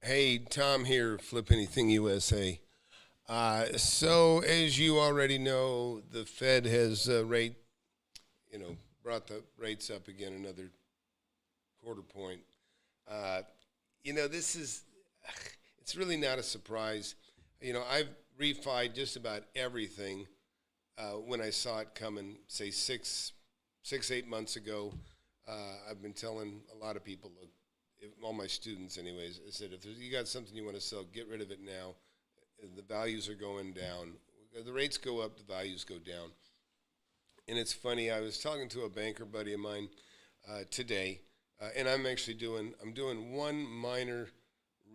Hey, Tom here, FlipAnythingUSA. So as you already know, the Fed has brought the rates up again another quarter point. Uh, this is, it's really not a surprise. I've refied just about everything when I saw it coming, say 8 months ago. I've been telling a lot of people, look, all my students anyways, I said, if you got something you want to sell, get rid of it now. The values are going down. The rates go up, the values go down. And it's funny, I was talking to a banker buddy of mine today, and I'm doing one minor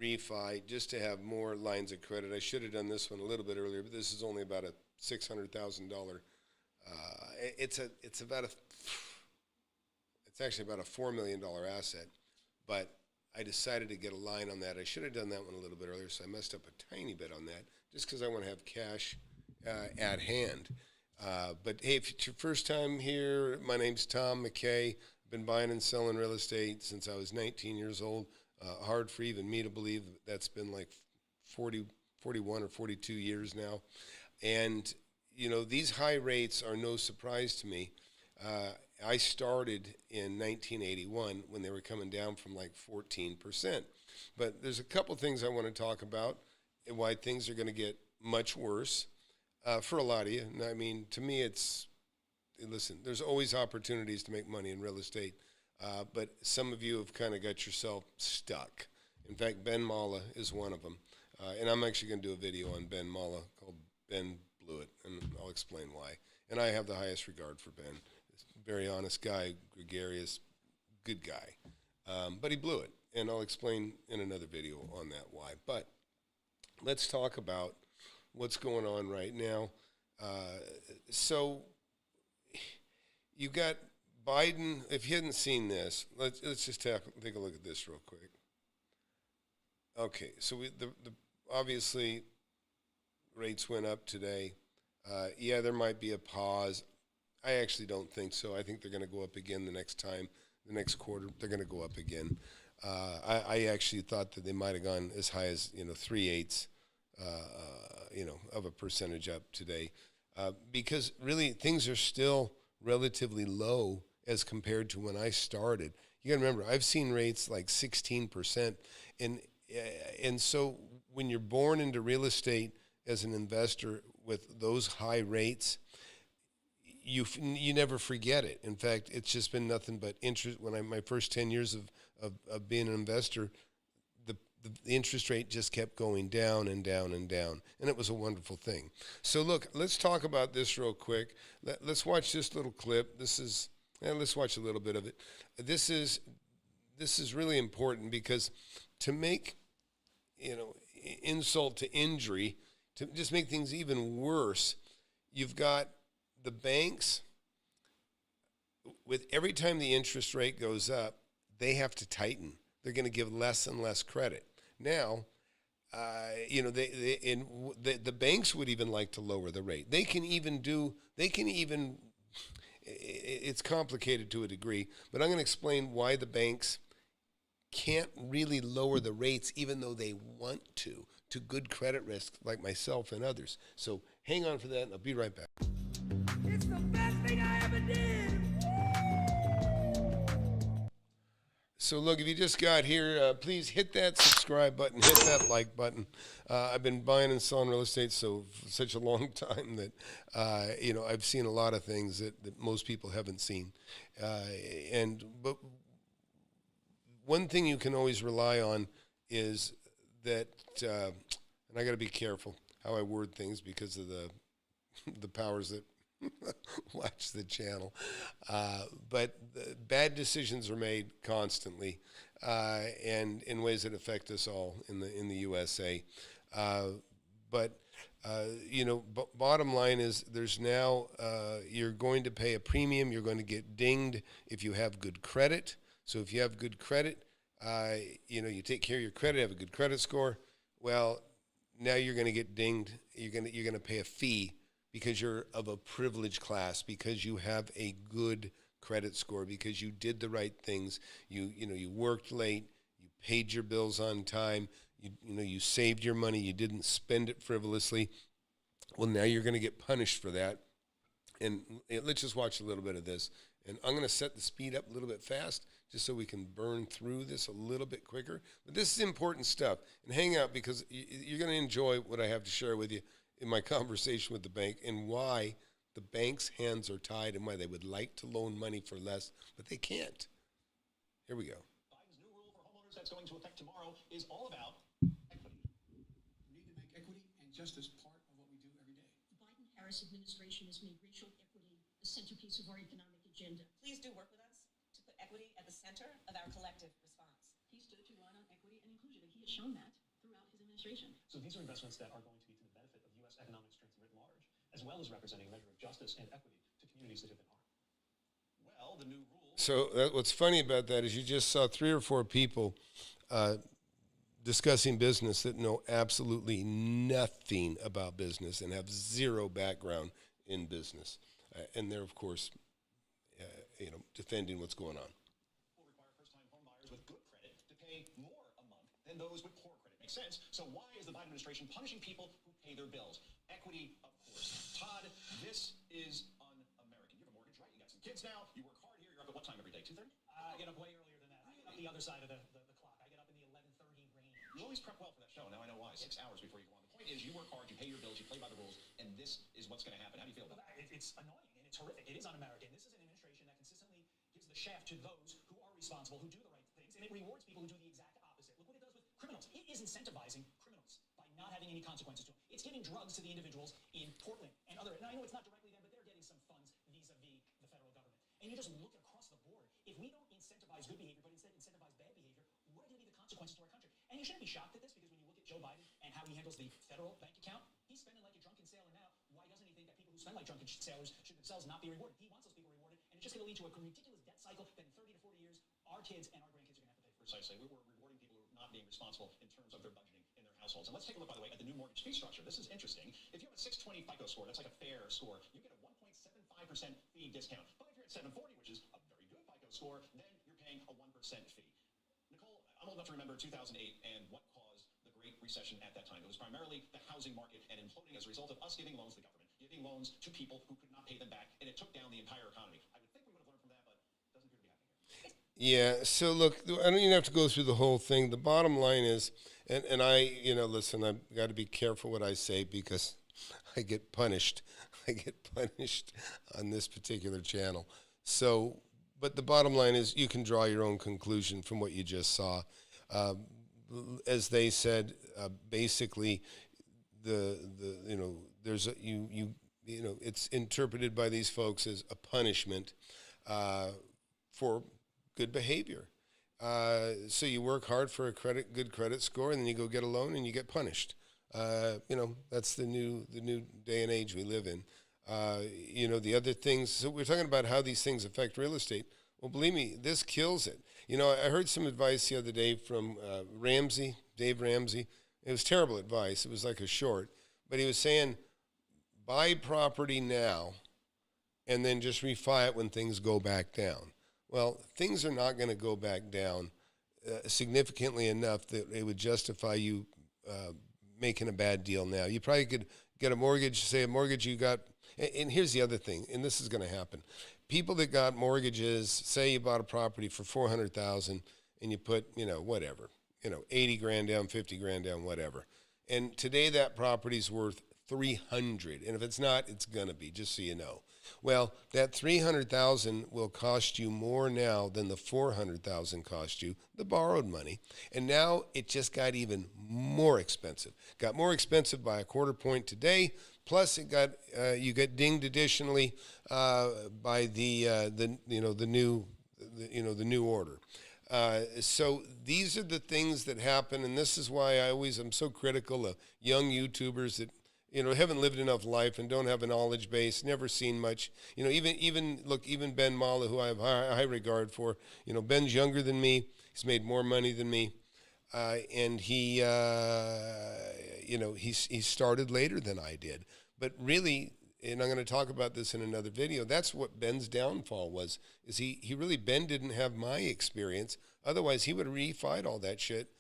refi just to have more lines of credit. I should have done this one a little bit earlier, but this is only about a $600,000. It's actually about a $4 million asset, but I decided to get a line on that. I should have done that one a little bit earlier, so I messed up a tiny bit on that, just because I want to have cash at hand. But hey, if it's your first time here, my name's Tom McKay. I've been buying and selling real estate since I was 19 years old. Hard for even me to believe that's been like 41 or 42 years now. And, these high rates are no surprise to me. I started in 1981 when they were coming down from like 14%. But there's a couple things I want to talk about and why things are going to get much worse for a lot of you. And I mean, to me, listen, there's always opportunities to make money in real estate, but some of you have kind of got yourself stuck. In fact, Ben Mala is one of them. And I'm actually going to do a video on Ben Mala called Ben Blew It, and I'll explain why. And I have the highest regard for Ben. Very honest guy, gregarious, good guy. But he blew it, and I'll explain in another video on that why. But let's talk about what's going on right now. So you got Biden. If you hadn't seen this, let's just take a look at this real quick. Okay, so obviously rates went up today. Yeah, there might be a pause. I actually don't think so. I think they're going to go up again the next quarter. They're going to go up again. I actually thought that they might have gone as high as 3/8, of a percentage up today, because really things are still relatively low as compared to when I started. You got to remember, I've seen rates like 16%, and so when you're born into real estate as an investor with those high rates, you never forget it. In fact, it's just been nothing but interest. My first 10 years of being an investor, the interest rate just kept going down and down and down, and it was a wonderful thing. So look, let's talk about this real quick. Let's watch this little clip. Let's watch a little bit of it. This is really important because to make insult to injury, to just make things even worse, you've got the banks, with every time the interest rate goes up, they have to tighten. They're going to give less and less credit. Now, the banks would even like to lower the rate. It's complicated to a degree, but I'm going to explain why the banks can't really lower the rates even though they want to good credit risk like myself and others. So hang on for that, and I'll be right back. It's the best thing I ever did. So look, if you just got here, please hit that subscribe button, hit that like button. I've been buying and selling real estate for such a long time that, I've seen a lot of things that most people haven't seen. But one thing you can always rely on is that, and I got to be careful how I word things because of the powers that watch the channel, but bad decisions are made constantly, and in ways that affect us all in the USA. Bottom line is there's now you're going to pay a premium. You're going to get dinged if you have good credit. So if you have good credit, you take care of your credit, have a good credit score. Well, now you're going to get dinged. You're going to pay a fee because you're of a privileged class, because you have a good credit score, because you did the right things. You worked late, you paid your bills on time, you saved your money, you didn't spend it frivolously. Well, now you're going to get punished for that. And let's just watch a little bit of this. And I'm going to set the speed up a little bit fast just so we can burn through this a little bit quicker. But this is important stuff. And hang out, because you're going to enjoy what I have to share with you in my conversation with the bank, and why the bank's hands are tied and why they would like to loan money for less, but they can't. Here we go. Biden's new rule for homeowners that's going to affect tomorrow is all about equity. We need to make equity and justice part of what we do every day. The Biden-Harris administration has made racial equity a centerpiece of our economic agenda. Please do work with us to put equity at the center of our collective response. He stood to run on equity and inclusion, and he has shown that throughout his administration. So these are investments that are going to be to the benefit of U.S. economic strength writ large, as well as representing a measure of justice and equity to communities that have been harmed. Well, the new rule... So what's funny about that is you just saw 3 or 4 people discussing business that know absolutely nothing about business and have zero background in business. And they're, of course, defending what's going on. Will require first-time home buyers with good credit to pay more a month than those with poor credit. Makes sense. So why is the Biden administration punishing people who pay their bills? Equity, of course. Todd, this is un-American. You have a mortgage, right? You got some kids now. You work hard here. You're up at what time every day? 2:30? I get up way earlier than that. I get up the other side of the clock. I get up in the 11:30 range. You always prep well for that show. Now I know why. 6 hours before you go on. The point is, you work hard, you pay your bills, you play by the rules, and this is what's going to happen. How do you feel about that? It's annoying and it's horrific. It is un-American. This is an administration that consistently gives the shaft to those who are responsible, who do the right things, and it rewards people who do the exact opposite. Look what it does with criminals. It is incentivizing criminals by not having any consequences to them. It's giving drugs to the individuals in Portland and other, and I know it's not directly them, but they're getting some funds vis-a-vis the federal government. And you just look across the board. If we don't incentivize good behavior, but instead incentivize bad behavior, what are going to be the consequences to our country? And you shouldn't be shocked at this, because when you look at Joe Biden and how he handles the federal bank account, he's spending like a drunken sailor now. Why doesn't he think that people who spend like drunken sailors should themselves not be rewarded? He wants those people rewarded, and it's just going to lead to a ridiculous debt cycle that in 30 to 40 years, our kids and our grandkids are going to have to pay for. Precisely. We were rewarding people who are not being responsible in terms of their budgeting in their households. And let's take a look, by the way, at the new mortgage fee structure. This is interesting. If you have a 620 FICO score, that's like a fair score, you get a 1.75% fee discount. But if you're at 740, which is a very good FICO score, then you're paying a 1% fee. Nicole, I'm old enough to remember 2008 and what caused the Great Recession at that time. It was primarily the housing market and imploding as a result of us giving loans to the government, giving loans to people who could not pay them back, and it took down the entire economy. I would think we would have learned from that, but it doesn't appear to be happening here. Yeah, so look, I don't even have to go through the whole thing. The bottom line is, and I, listen, I've got to be careful what I say, because I get punished. I get punished on this particular channel. So, but the bottom line is, you can draw your own conclusion from what you just saw. As they said, basically, there's it's interpreted by these folks as a punishment for good behavior. So you work hard for a good credit score, and then you go get a loan and you get punished. That's the new day and age we live in. The other things, so we're talking about how these things affect real estate. Well, believe me, this kills it. I heard some advice the other day from Dave Ramsey. It was terrible advice. It was like a short. But he was saying, buy property now and then just refi it when things go back down. Well, things are not going to go back down significantly enough that it would justify you making a bad deal now. You probably could get a mortgage, say a mortgage you got, and here's the other thing, and this is going to happen. People that got mortgages, say you bought a property for $400,000 and you put, whatever, 80 grand down, 50 grand down, whatever. And today that property's worth 300, and if it's not, it's going to be, just so you know. Well, that $300,000 will cost you more now than the $400,000 cost you, the borrowed money. And now it just got even more expensive. Got more expensive by a quarter point today. Plus, it got you get dinged additionally by the new order. So these are the things that happen, and this is why I'm so critical of young YouTubers that haven't lived enough life and don't have a knowledge base, never seen much. Even Ben Mala, who I have high regard for. Ben's younger than me. He's made more money than me, and he started later than I did. But really, and I'm going to talk about this in another video, that's what Ben's downfall was, is Ben didn't have my experience. Otherwise, he would have refied all that shit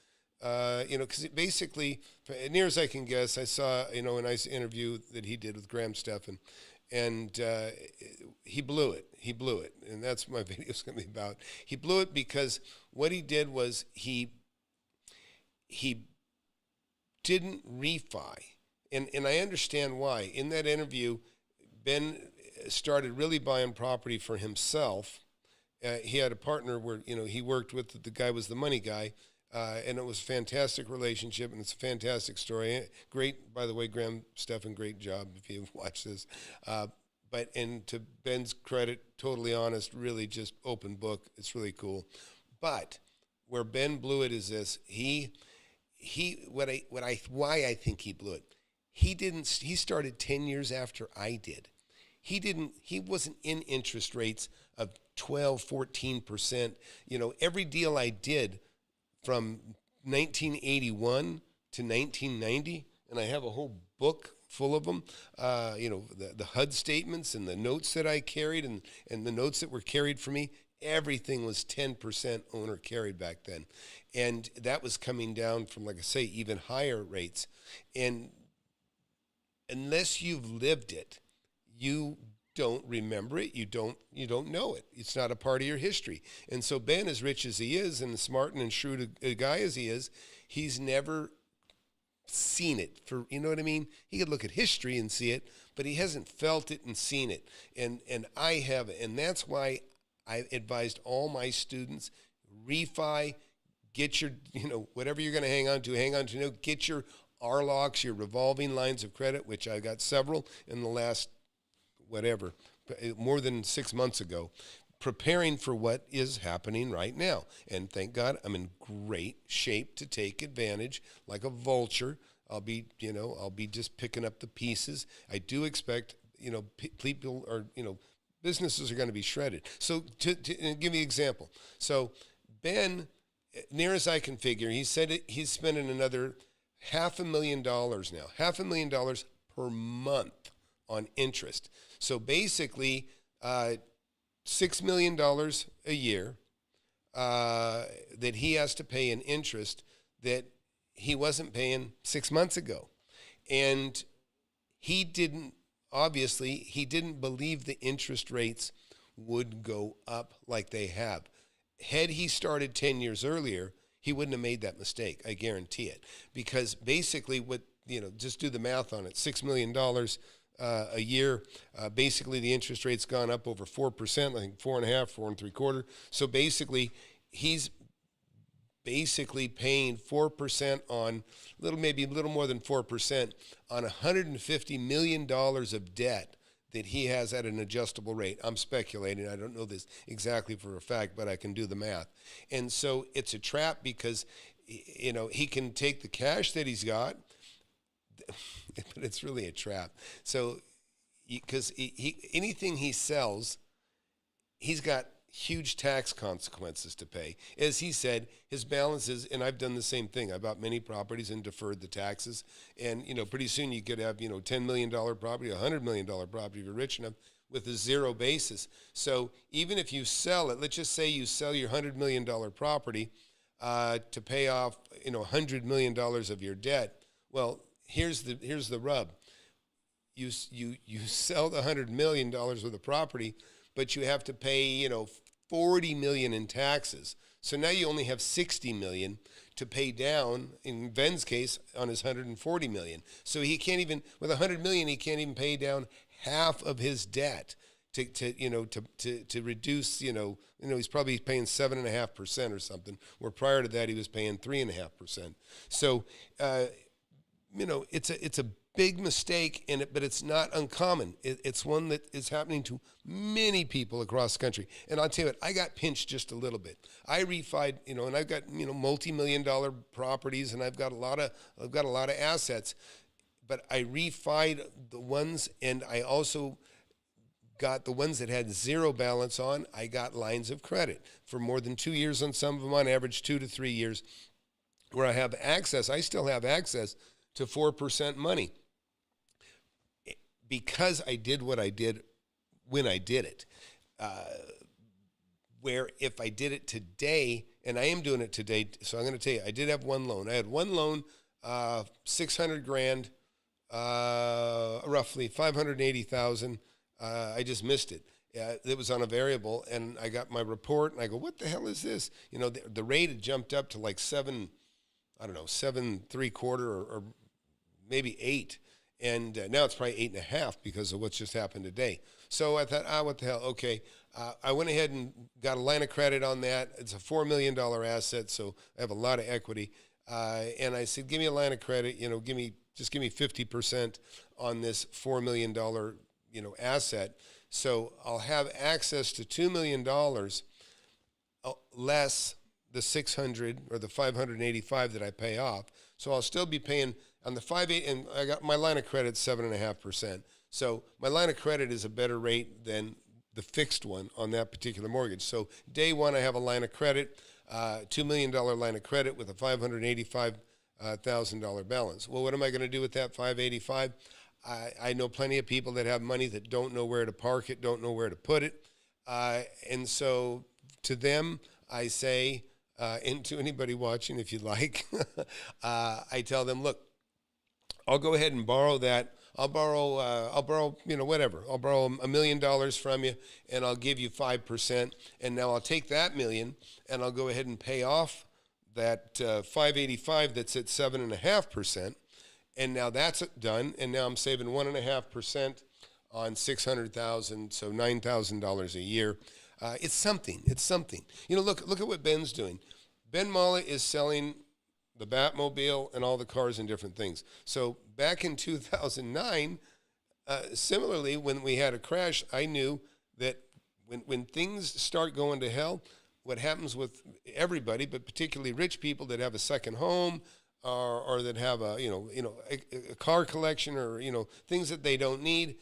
Because basically, near as I can guess, I saw, a nice interview that he did with Graham Stephan, and he blew it. He blew it, and that's what my video is going to be about. He blew it because what he did was he didn't refi, and I understand why. In that interview, Ben started really buying property for himself. He had a partner where, he worked with, the guy was the money guy, and it was a fantastic relationship, and it's a fantastic story. Great, by the way, Graham Stephan, great job if you watch this. And to Ben's credit, totally honest, really just open book. It's really cool. But where Ben blew it is this: why I think he blew it. He started 10 years after I did. He wasn't in interest rates of 12, 14%. Every deal I did from 1981 to 1990, and I have a whole book full of them, the HUD statements and the notes that I carried and the notes that were carried for me, everything was 10% owner carried back then. And that was coming down from, like I say, even higher rates. And unless you've lived it, you don't remember it. You don't know it. It's not a part of your history. And so Ben, as rich as he is and smart and shrewd a guy as he is, he's never seen it. You know what I mean? He could look at history and see it, but he hasn't felt it and seen it. And I have it. And that's why I advised all my students, refi, get your, whatever you're going to hang on to, get your RLOCs, your revolving lines of credit, which I got several in the last, more than 6 months ago, preparing for what is happening right now. And thank God I'm in great shape to take advantage like a vulture. I'll be just picking up the pieces. I do expect, people are, businesses are going to be shredded. So to give you an example. So Ben, near as I can figure, he said he's spending another $500,000 now, $500,000 per month on interest. So basically, $6 million a year that he has to pay in interest that he wasn't paying 6 months ago. And he didn't believe the interest rates would go up like they have. Had he started 10 years earlier, he wouldn't have made that mistake. I guarantee it. Because basically just do the math on it. $6 million a year. Basically, the interest rate's gone up over 4%, I think 4.5%, 4.75%. So basically, he's paying 4% on maybe a little more than 4% on $150 million of debt that he has at an adjustable rate. I'm speculating. I don't know this exactly for a fact, but I can do the math. And so it's a trap because, he can take the cash that he's got, but it's really a trap. So, because anything he sells, he's got huge tax consequences to pay. As he said, his balances, and I've done the same thing. I bought many properties and deferred the taxes. And, pretty soon you could have, $10 million property, $100 million property if you're rich enough with a zero basis. So even if you sell it, let's just say you sell your $100 million property to pay off, $100 million of your debt. Well, here's the rub. You sell the $100 million worth of property, but you have to pay, $40 million in taxes. So now you only have $60 million to pay down, in Ben's case, on his $140 million. So he can't even, with $100 million, he can't even pay down half of his debt to reduce, he's probably paying 7.5% or something, where prior to that he was paying 3.5%. So, it's a big mistake in it, but it's not uncommon. It's one that is happening to many people across the country. And I'll tell you what, I got pinched just a little bit. I refied, and I've got, multi-million-dollar properties, and I've got a lot of assets. But I refied the ones, and I also got the ones that had zero balance on. I got lines of credit for more than 2 years on some of them, on average 2 to 3 years, where I have access. I still have access to 4% money because I did what I did when I did it. where if I did it today, and I am doing it today, so I'm going to tell you, I did have one loan. I had one loan, 600 grand, roughly 580,000. I just missed it. It was on a variable, and I got my report, and I go, what the hell is this? You know, the rate had jumped up to like 7.75 or maybe 8. And now it's probably 8.5 because of what's just happened today. So I thought, what the hell? Okay. I went ahead and got a line of credit on that. It's a $4 million asset, so I have a lot of equity. And I said, give me a line of credit, you know, give me 50% on this $4 million, you know, asset. So I'll have access to $2 million less the 600 or the 585 that I pay off. So I'll still be paying on the 5.8, and I got my line of credit 7.5%. So my line of credit is a better rate than the fixed one on that particular mortgage. So day one, I have a line of credit, $2 million line of credit with a $585,000 balance. Well, what am I going to do with that 585? I know plenty of people that have money that don't know where to park it, don't know where to put it. And so to them, I say, and to anybody watching, if you'd like, I tell them, look, I'll go ahead and borrow that. I'll borrow, you know, whatever. I'll borrow $1 million from you, and I'll give you 5%. And now I'll take that $1 million, and I'll go ahead and pay off that 585 that's at 7.5%. And now that's done, and now I'm saving 1.5% on $600,000, so $9,000 a year. It's something. It's something. You know, look at what Ben's doing. Ben Mala is selling the Batmobile and all the cars and different things. So back in 2009, similarly, when we had a crash, I knew that when things start going to hell, what happens with everybody, but particularly rich people that have a second home, or that have a car collection, or things that they don't need.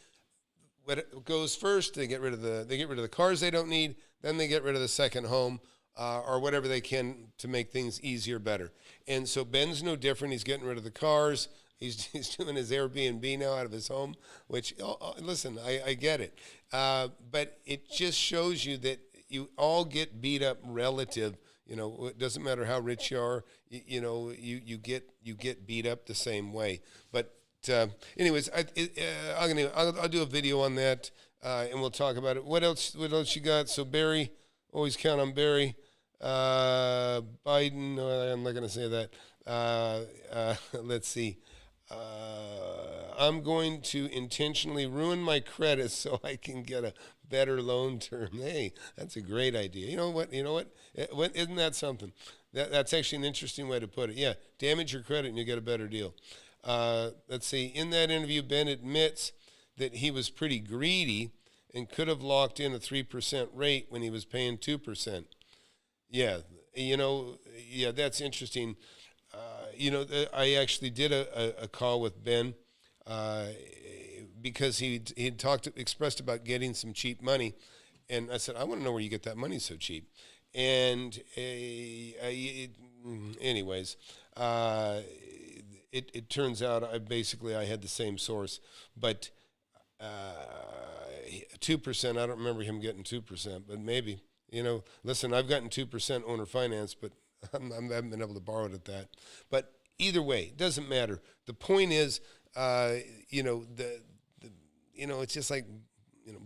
What goes first? They get rid of the cars they don't need. Then they get rid of the second home, or whatever they can to make things easier, better. And so Ben's no different. He's getting rid of the cars. He's doing his Airbnb now out of his home. Which listen, I get it, but it just shows you that you all get beat up relative. It doesn't matter how rich you are. You get beat up the same way. But anyways, I'll do a video on that, and we'll talk about it. What else you got? So Barry, always count on Barry. Biden, no, I'm not going to say that. Let's see. I'm going to intentionally ruin my credit so I can get a better loan term. Hey, that's a great idea. You know what? Isn't that something? That's actually an interesting way to put it. Yeah, damage your credit and you get a better deal. Let's see. In that interview, Ben admits that he was pretty greedy and could have locked in a 3% rate when he was paying 2%. Yeah, that's interesting. I actually did a call with Ben because he expressed about getting some cheap money, and I said, I want to know where you get that money so cheap. And anyways, it turns out I had the same source, but 2%. I don't remember him getting 2%, but maybe. Listen, I've gotten 2% owner finance, but I haven't been able to borrow it at that. But either way, it doesn't matter. The point is, it's just like,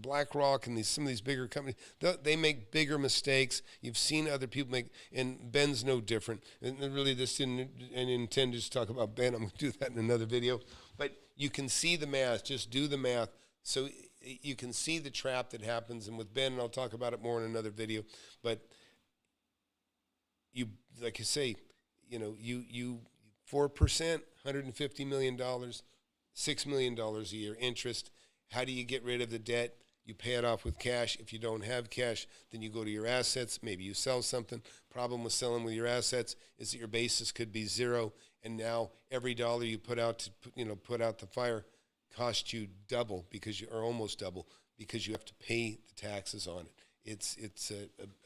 BlackRock and some of these bigger companies, they make bigger mistakes. You've seen other people make, and Ben's no different. And really, this didn't intend to just talk about Ben. I'm going to do that in another video. But you can see the math. Just do the math. So you can see the trap that happens. And with Ben, and I'll talk about it more in another video. But you, like I say, you 4%, $150 million, $6 million a year interest. How do you get rid of the debt? You pay it off with cash. If you don't have cash, then you go to your assets. Maybe you sell something. Problem with selling with your assets is that your basis could be zero, and now every dollar you put out the fire costs you double or almost double because you have to pay the taxes on it. It's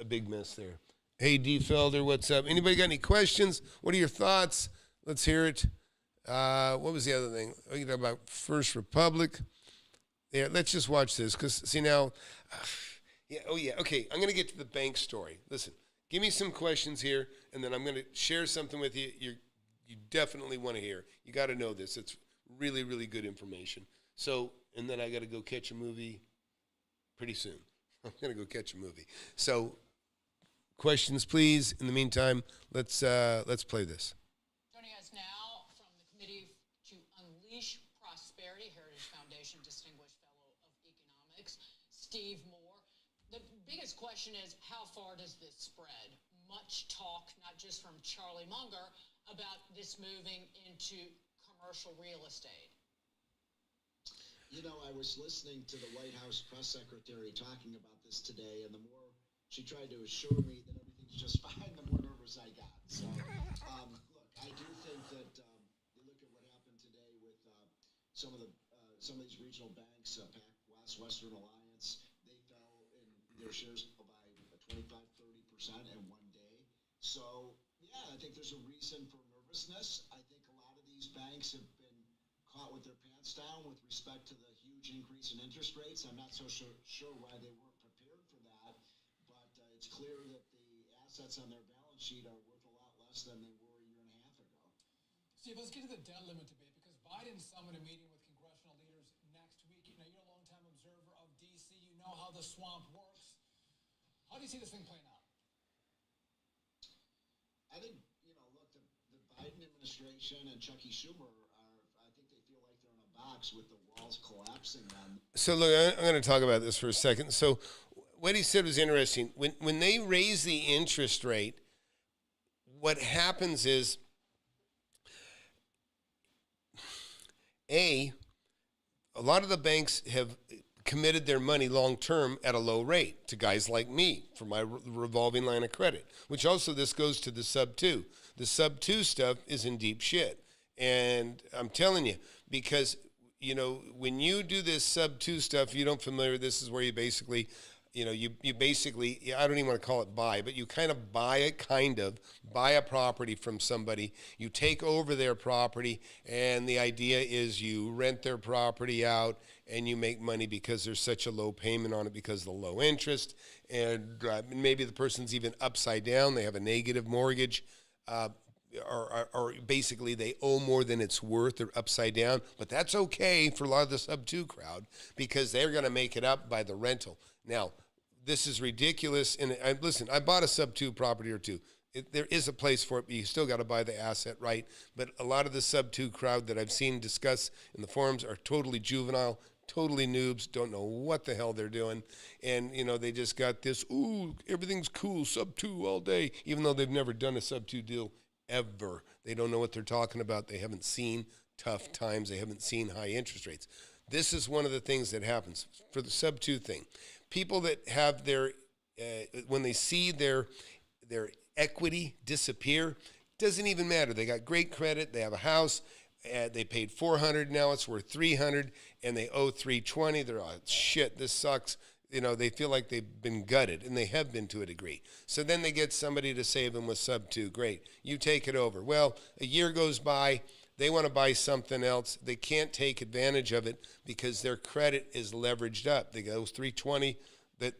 a big mess there. Hey, D. Felder, what's up? Anybody got any questions? What are your thoughts? Let's hear it. What was the other thing? We talk about First Republic. Yeah, let's just watch this because, see, now, Yeah. Oh, yeah. Okay. I'm going to get to the bank story. Listen, give me some questions here, and then I'm going to share something with you. You definitely want to hear. You got to know this. It's really, really good information. So, and then I got to go catch a movie pretty soon. I'm going to go catch a movie. So, questions, please. In the meantime, let's play this. Joining us now from the Committee to Unleash Prosperity, Heritage Foundation Distinguished Fellow of Economics, Steve Moore. The biggest question is, how far does this spread? Much talk, not just from Charlie Munger, about this moving into commercial real estate. You know, I was listening to the White House press secretary talking about this today, and the more she tried to assure me that everything's just fine, the more nervous I got. So, look, I do think that you look at what happened today with some of these regional banks, PacWest, Western Alliance, they fell in their shares by 25, 30% in one day. So, yeah, I think there's a reason for nervousness. I think a lot of these banks have been caught with their pants down with respect to the huge increase in interest rates. I'm not so sure why they weren't prepared for that, but it's clear that the assets on their balance sheet are worth a lot less than they were a year and a half ago. Steve, let's get to the debt limit debate because Biden's summoned a meeting with congressional leaders next week. You know, you're a longtime observer of D.C. You know how the swamp works. How do you see this thing playing out? I think, look, the Biden administration and Chucky Schumer I think they feel like they're in a box with the walls collapsing on. So look, I'm going to talk about this for a second. So what he said was interesting. When they raise the interest rate, what happens is, a lot of the banks have committed their money long term at a low rate to guys like me for my revolving line of credit, which also this goes to the sub 2. The sub 2 stuff is in deep shit. And I'm telling you, because, when you do this sub 2 stuff, you don't familiar, this is where you basically, you basically, I don't even want to call it buy, but you kind of buy a property from somebody. You take over their property, and the idea is you rent their property out, and you make money because there's such a low payment on it because of the low interest. And maybe the person's even upside down. They have a negative mortgage. Or basically they owe more than it's worth. They're upside down. But that's okay for a lot of the sub 2 crowd because they're going to make it up by the rental. Now, this is ridiculous. And listen, I bought a sub 2 property or two. There is a place for it, but you still got to buy the asset right. But a lot of the sub 2 crowd that I've seen discuss in the forums are totally juvenile, totally noobs, don't know what the hell they're doing. And, they just got this, everything's cool, sub 2 all day, even though they've never done a sub 2 deal ever. They don't know what they're talking about. They haven't seen tough times. They haven't seen high interest rates. This is one of the things that happens for the sub 2 thing. People that have their, when they see their equity disappear, doesn't even matter. They got great credit. They have a house. They paid $400. Now it's worth $300, and they owe $320. They're shit. This sucks. They feel like they've been gutted, and they have been to a degree. So then they get somebody to save them with sub 2. Great. You take it over. Well, a year goes by. They want to buy something else. They can't take advantage of it because their credit is leveraged up. They go 320 that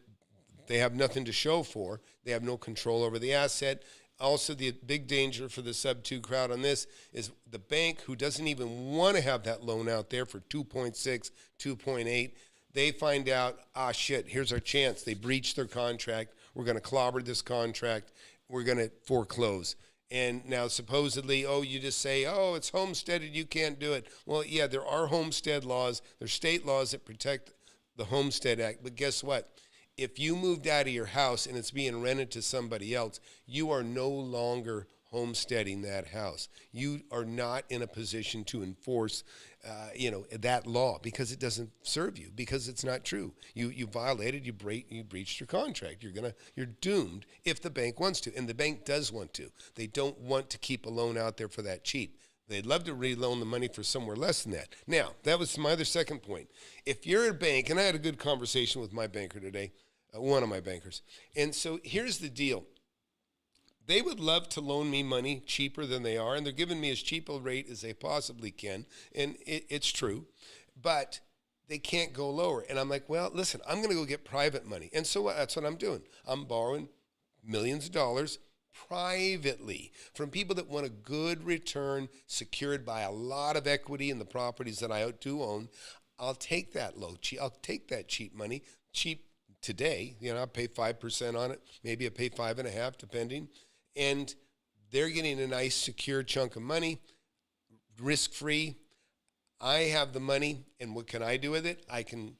they have nothing to show for. They have no control over the asset. Also, the big danger for the sub 2 crowd on this is the bank who doesn't even want to have that loan out there for 2.6, 2.8. They find out, shit, here's our chance. They breach their contract. We're going to clobber this contract. We're going to foreclose. And now supposedly, you just say, it's homesteaded, you can't do it. Well, yeah, there are homestead laws. There's state laws that protect the Homestead Act. But guess what? If you moved out of your house and it's being rented to somebody else, you are no longer homesteading that house. You are not in a position to enforce that law because it doesn't serve you, because it's not true. You violated, you breached your contract. You're doomed if the bank wants to, and the bank does want to. They don't want to keep a loan out there for that cheap. They'd love to reloan the money for somewhere less than that. Now, that was my other second point. If you're a bank, and I had a good conversation with my banker today, one of my bankers, and so here's the deal. They would love to loan me money cheaper than they are, and they're giving me as cheap a rate as they possibly can, and it's true. But they can't go lower. And I'm like, well, listen, I'm going to go get private money. And so that's what I'm doing. I'm borrowing millions of dollars privately from people that want a good return secured by a lot of equity in the properties that I do own. I'll take that I'll take that cheap money, cheap today. I'll pay 5% on it. Maybe I pay 5.5%, depending. And they're getting a nice secure chunk of money, risk-free. I have the money, and what can I do with it? I can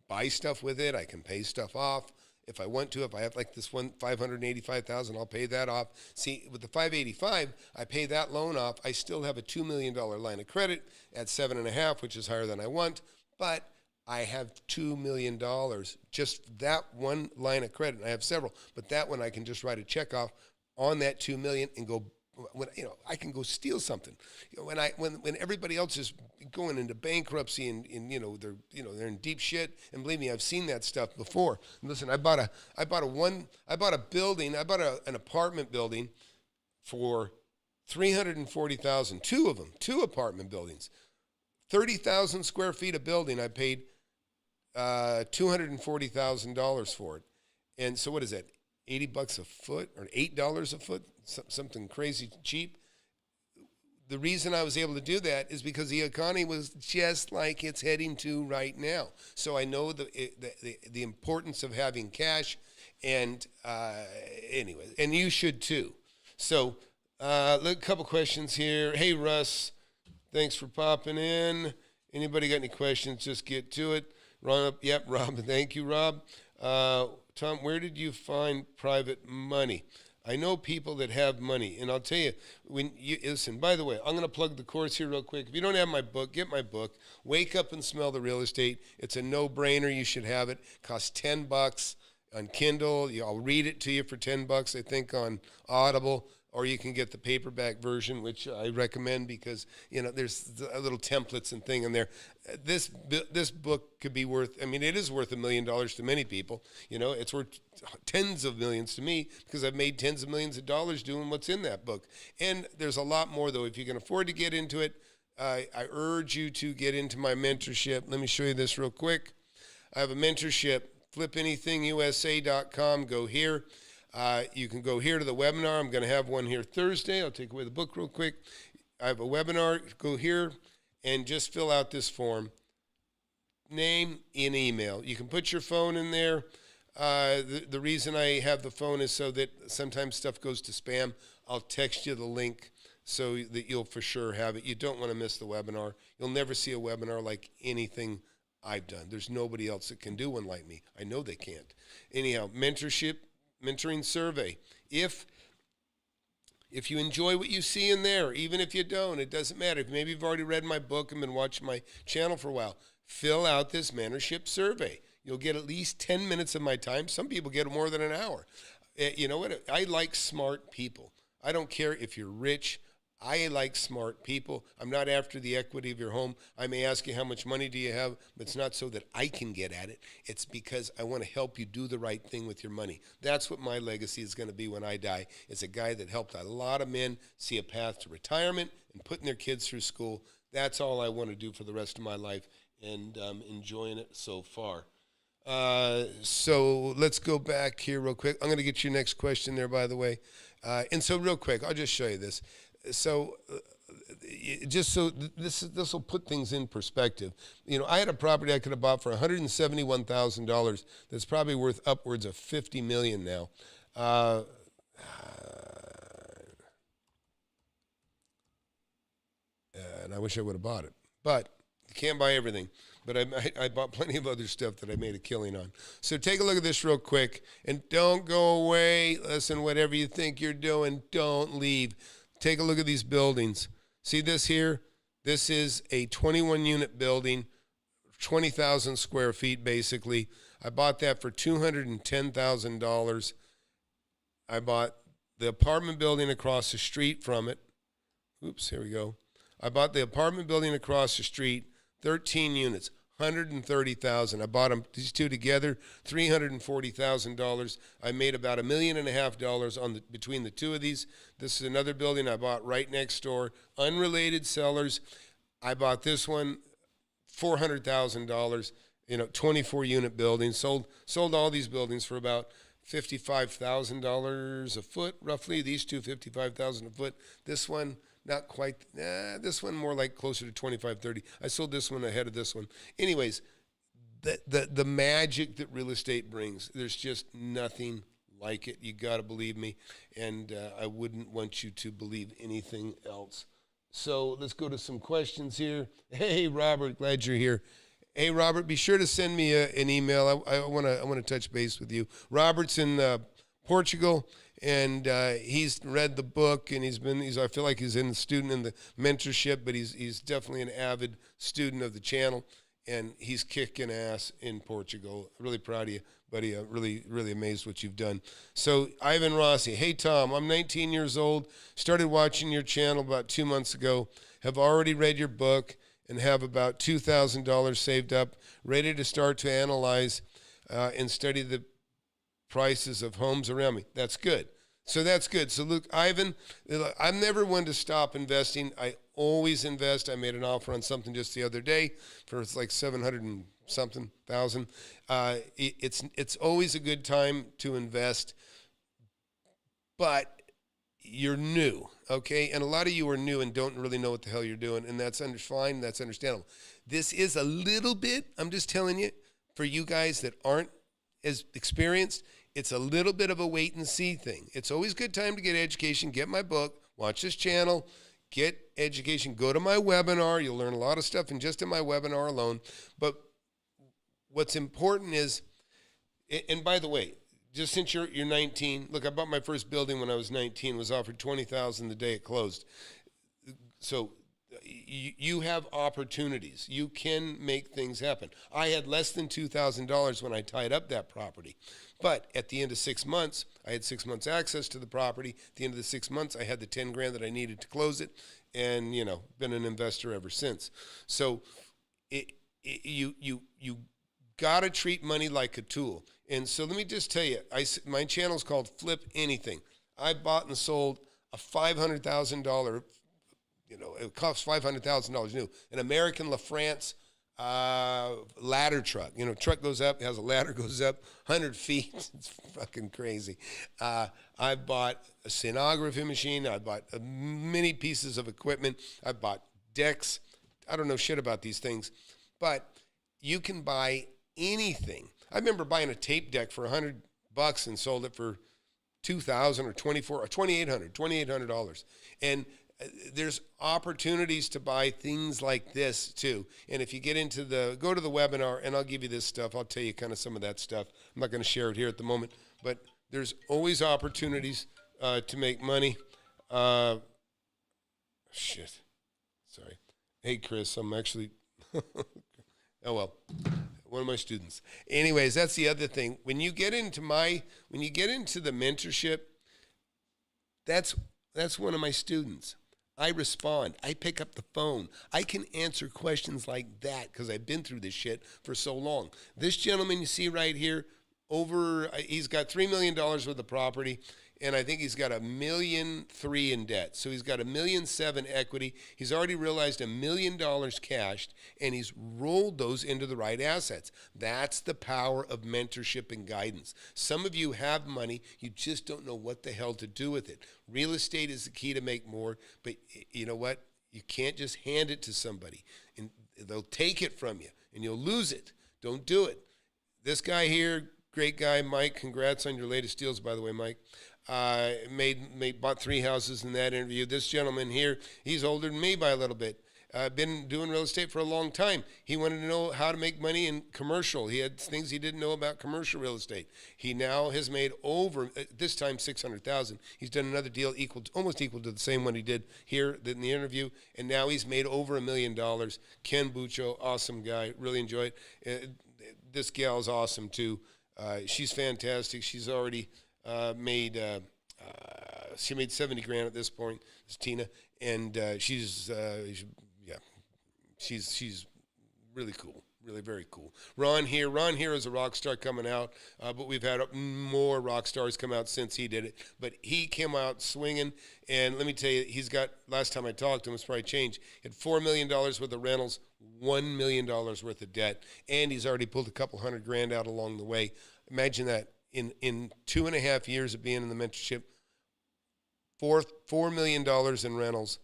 buy stuff with it. I can pay stuff off if I want to. If I have like this one, $585,000, I'll pay that off. See, with the $585,000, I pay that loan off. I still have a $2 million line of credit at 7.5%, which is higher than I want, but I have $2 million, just that one line of credit. I have several, but that one I can just write a check off on that $2 million and go. I can go steal something. When everybody else is going into bankruptcy and they're in deep shit. And believe me, I've seen that stuff before. And listen, I bought a building. I bought an apartment building for $340,000. Two apartment buildings, 30,000 square feet of building. I paid $240,000 for it. And so what is that? $80 a foot or $8 a foot? Something crazy cheap. The reason I was able to do that is because the economy was just like it's heading to right now. So I know the importance of having cash, and anyway, and you should too. So a couple questions here. Hey Russ, thanks for popping in. Anybody got any questions? Just get to it. Yep, Rob. Thank you, Rob. Tom, where did you find private money? I know people that have money, and I'll tell you, listen, by the way, I'm going to plug the course here real quick. If you don't have my book, get my book, Wake Up and Smell the Real Estate. It's a no-brainer. You should have it. It costs $10 on Kindle. I'll read it to you for $10, I think, on Audible, or you can get the paperback version, which I recommend because, there's a little templates and thing in there. This book could be worth, it is worth $1 million to many people. It's worth tens of millions to me because I've made tens of millions of dollars doing what's in that book. And there's a lot more, though. If you can afford to get into it, I urge you to get into my mentorship. Let me show you this real quick. I have a mentorship, FlipAnythingUSA.com. Go here. You can go here to the webinar. I'm going to have one here Thursday. I'll take away the book real quick. I have a webinar. Go here and just fill out this form. Name and email. You can put your phone in there. The reason I have the phone is so that sometimes stuff goes to spam. I'll text you the link so that you'll for sure have it. You don't want to miss the webinar. You'll never see a webinar like anything I've done. There's nobody else that can do one like me. I know they can't. Anyhow, mentoring survey. If you enjoy what you see in there, even if you don't, it doesn't matter. If maybe you've already read my book and been watching my channel for a while, fill out this mentorship survey. You'll get at least 10 minutes of my time. Some people get more than an hour. You know what? I like smart people. I don't care if you're rich. I like smart people. I'm not after the equity of your home. I may ask you how much money do you have, but it's not so that I can get at it. It's because I want to help you do the right thing with your money. That's what my legacy is going to be when I die. It's a guy that helped a lot of men see a path to retirement and putting their kids through school. That's all I want to do for the rest of my life, and I'm enjoying it so far. So let's go back here real quick. I'm going to get your next question there, by the way. And so real quick, I'll just show you this. So just so this will put things in perspective. I had a property I could have bought for $171,000 that's probably worth upwards of $50 million now. And I wish I would have bought it. But you can't buy everything. But I bought plenty of other stuff that I made a killing on. So take a look at this real quick. And don't go away. Listen, whatever you think you're doing, don't leave. Take a look at these buildings. See this here? This is a 21-unit building, 20,000 square feet basically. I bought that for $210,000. I bought the apartment building across the street from it. Oops, here we go. I bought the apartment building across the street, 13 units, $130,000. I bought them, these two together, $340,000. I made about $1.5 million between the two of these. This is another building I bought right next door. Unrelated sellers. I bought this one $400,000, 24 unit buildings, sold all these buildings for about $55,000 a foot, roughly. These two, $55,000 a foot. This one, not quite. This one more like closer to 25, 30. I sold this one ahead of this one. Anyways, the magic that real estate brings, there's just nothing like it. You got to believe me, and I wouldn't want you to believe anything else. So let's go to some questions here. Hey, Robert, glad you're here. Hey, Robert, be sure to send me an email. I want to touch base with you. Robert's in Portugal, and he's read the book, and I feel like he's a student in the mentorship, but he's definitely an avid student of the channel, and he's kicking ass in Portugal. Really proud of you, buddy. Really, really amazed what you've done. So, Ivan Rossi, hey, Tom, I'm 19 years old, started watching your channel about 2 months ago, have already read your book, and have about $2,000 saved up, ready to start to analyze and study the prices of homes around me. That's good. So that's good. So look, Ivan, I'm never one to stop investing. I always invest. I made an offer on something just the other day for it's like 700 and something thousand. It's always a good time to invest, but you're new, okay? And a lot of you are new and don't really know what the hell you're doing, and that's fine. That's understandable. This is a little bit, I'm just telling you, for you guys that aren't as experienced, it's a little bit of a wait and see thing. It's always a good time to get education, get my book, watch this channel, get education, go to my webinar. You'll learn a lot of stuff in my webinar alone. But what's important is, and by the way, just since you're 19, look, I bought my first building when I was 19, was offered $20,000 the day it closed. So you have opportunities. You can make things happen. I had less than $2,000 when I tied up that property. But at the end of 6 months, I had 6 months access to the property. At the end of the 6 months, I had the 10 grand that I needed to close it, and been an investor ever since. So you got to treat money like a tool. And so let me just tell you, my channel is called Flip Anything. I bought and sold a $500,000, it costs $500,000 new, an American LaFrance ladder truck. Truck goes up, has a ladder, goes up 100 feet. It's fucking crazy. I bought a scenography machine. I bought many pieces of equipment. I bought decks. I don't know shit about these things, but you can buy anything. I remember buying a tape deck for $100 and sold it for $2,000 or $2,800. And there's opportunities to buy things like this too. And if you get go to the webinar, and I'll give you this stuff. I'll tell you kind of some of that stuff. I'm not going to share it here at the moment, but there's always opportunities to make money. Shit. Sorry. Hey, Chris, I'm actually, oh well. One of my students. Anyways, that's the other thing. When you get into the mentorship, that's one of my students. I respond. I pick up the phone. I can answer questions like that because I've been through this shit for so long. This gentleman you see right here, he's got $3 million worth of property, and I think he's got $1.3 million in debt. So he's got $1.7 million equity. He's already realized $1 million cashed, and he's rolled those into the right assets. That's the power of mentorship and guidance. Some of you have money, you just don't know what the hell to do with it. Real estate is the key to make more, but you know what? You can't just hand it to somebody, and they'll take it from you, and you'll lose it. Don't do it. This guy here, great guy, Mike. Congrats on your latest deals, by the way, Mike. Bought 3 houses in that interview. This gentleman here, he's older than me by a little bit. Been doing real estate for a long time. He wanted to know how to make money in commercial. He had things he didn't know about commercial real estate. He now has made over, this time $600,000. He's done another deal almost equal to the same one he did here in the interview, and now he's made over $1 million. Ken Buccio, awesome guy. Really enjoy it. This gal's awesome too. She's fantastic. She's already she made 70 grand at this point. It's Tina, and she's really cool, really very cool. Ron here is a rock star coming out, but we've had more rock stars come out since he did it. But he came out swinging, and let me tell you, he's got, last time I talked to him, it's probably changed. He had $4 million worth of rentals, $1 million worth of debt, and he's already pulled a couple $100,000 out along the way. Imagine that. In 2.5 years of being in the mentorship, $4 million in rentals,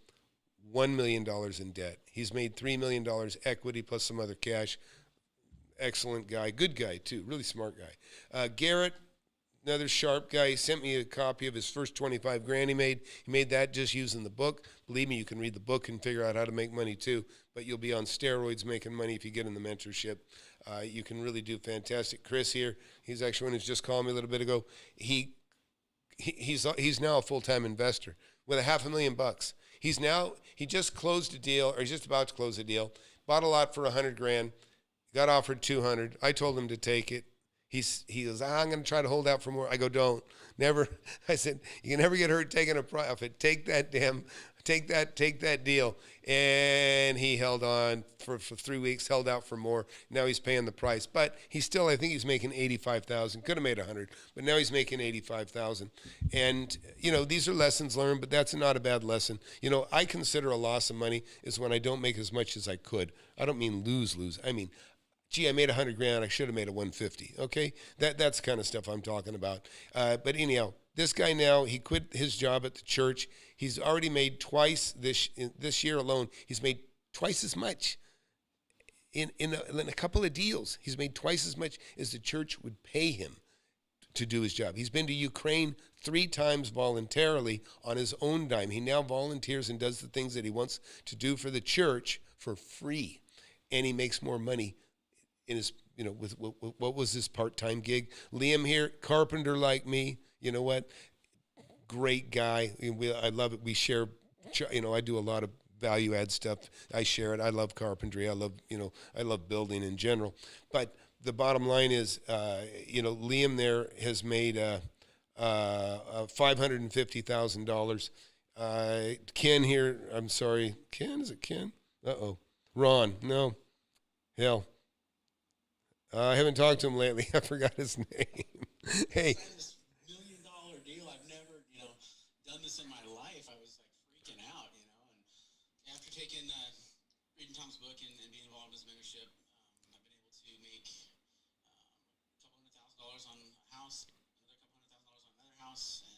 $1 million in debt. He's made $3 million equity plus some other cash. Excellent guy. Good guy, too. Really smart guy. Garrett, another sharp guy, he sent me a copy of his first $25,000 he made. He made that just using the book. Believe me, you can read the book and figure out how to make money, too. But you'll be on steroids making money if you get in the mentorship. You can really do fantastic. Chris here, he's actually one who's just called me a little bit ago. He's now a full-time investor with $500,000. He just closed a deal, or he's just about to close a deal. Bought a lot for $100,000. Got offered $200,000. I told him to take it. He goes, I'm going to try to hold out for more. I go, don't. Never. I said, you can never get hurt taking a profit. Take that deal. And he held on for 3 weeks, held out for more. Now he's paying the price. But he's still, I think he's making $85,000. Could have made $100,000, but now he's making $85,000. And, these are lessons learned, but that's not a bad lesson. I consider a loss of money is when I don't make as much as I could. I don't mean lose. I mean, gee, I made $100,000. I should have made a $150,000. Okay, that's the kind of stuff I'm talking about. But anyhow, this guy now, he quit his job at the church. He's already made twice this year alone. He's made twice as much in a couple of deals. He's made twice as much as the church would pay him to do his job. He's been to Ukraine 3 times voluntarily on his own dime. He now volunteers and does the things that he wants to do for the church for free, and he makes more money in his, with what was his part-time gig. Liam here, carpenter like me. You know what? Great guy. I love it. We share, I do a lot of value-add stuff. I share it. I love carpentry. I love building in general. But the bottom line is, Liam there has made $550,000. Ken here, I'm sorry. Ken, is it Ken? Uh-oh. Ron, no. Hell. I haven't talked to him lately. I forgot his name. Hey. This $1 million deal. I've never, done this in my life. I was like freaking out, and after reading Tom's book and being involved in his mentorship, I've been able to make $200,000 on a house, another $200,000 on another house, and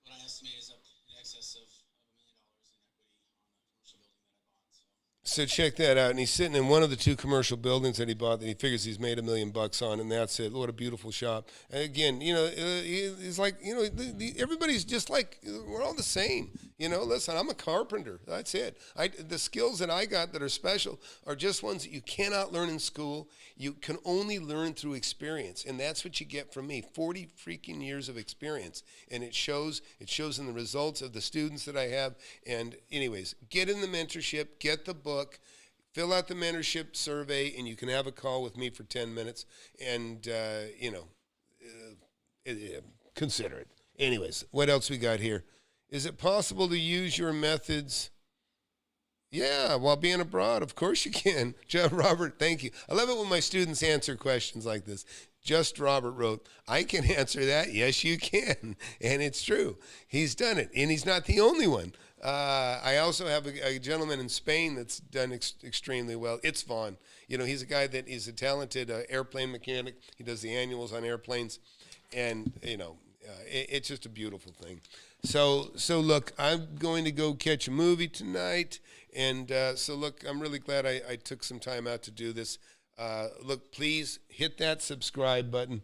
what I estimate is up in excess of $1 million in equity on the commercial building that I bought. So check that out. And he's sitting in one of the 2 commercial buildings that he bought that he figures he's made $1 million on, and that's it. What a beautiful shop. And again, he's like, everybody's just like, we're all the same. Listen, I'm a carpenter. That's it. The skills that I got that are special are just ones that you cannot learn in school. You can only learn through experience, and that's what you get from me. 40 freaking years of experience, and it shows in the results of the students that I have. And anyways, get in the mentorship, get the book, fill out the mentorship survey, and you can have a call with me for 10 minutes, and, consider it. Anyways, what else we got here? Is it possible to use your methods? Yeah, while being abroad, of course you can. Robert, thank you. I love it when my students answer questions like this. Just Robert wrote, I can answer that. Yes, you can. And it's true. He's done it, and he's not the only one. I also have a gentleman in Spain that's done extremely well. It's Vaughn. He's a guy that is a talented airplane mechanic. He does the annuals on airplanes, and, it's just a beautiful thing. So look, I'm going to go catch a movie tonight, and look, I'm really glad I took some time out to do this. Look, please hit that subscribe button.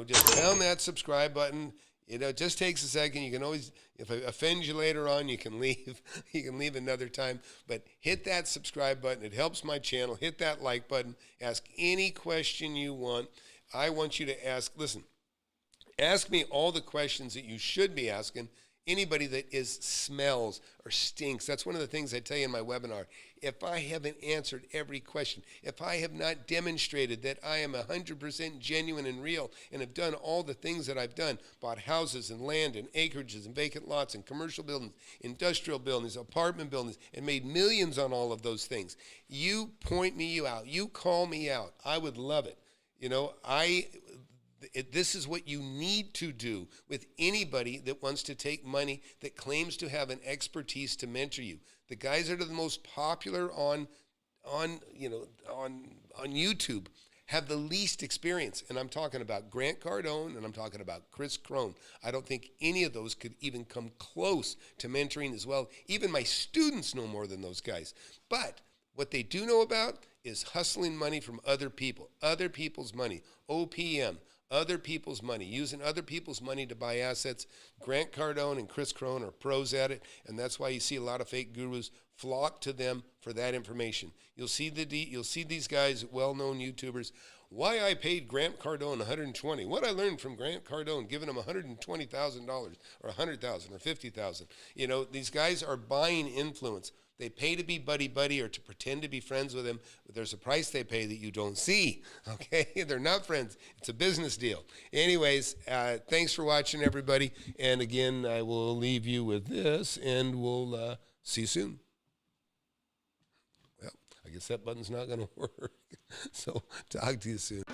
Just pound that subscribe button. It just takes a second. You can always, if I offend you later on, you can leave. You can leave another time. But hit that subscribe button. It helps my channel. Hit that like button. Ask any question you want. I want you to ask. Listen. Ask me all the questions that you should be asking, Anybody that smells or stinks, that's one of the things I tell you in my webinar. If I haven't answered every question, if I have not demonstrated that I am 100% genuine and real and have done all the things that I've done, bought houses and land and acreages and vacant lots and commercial buildings, industrial buildings, apartment buildings, and made millions on all of those things, you point me out, you call me out, I would love it. You know, this is what you need to do with anybody that wants to take money, that claims to have an expertise to mentor you. The guys that are the most popular on YouTube have the least experience. And I'm talking about Grant Cardone and I'm talking about Chris Crone. I don't think any of those could even come close to mentoring as well. Even my students know more than those guys. But what they do know about is hustling money from other people, other people's money, OPM, other people's money, using other people's money to buy assets. Grant Cardone and Chris Crone are pros at it, and that's why you see a lot of fake gurus flock to them for that information. You'll see these guys, well-known YouTubers. Why I paid Grant Cardone $120. What I learned from Grant Cardone, giving him $120,000 or $100,000 or $50,000. You know, these guys are buying influence. They pay to be buddy-buddy or to pretend to be friends with him, but there's a price they pay that you don't see, okay? They're not friends. It's a business deal. Anyways, thanks for watching, everybody. And again, I will leave you with this, and we'll see you soon. Well, I guess that button's not going to work. So talk to you soon.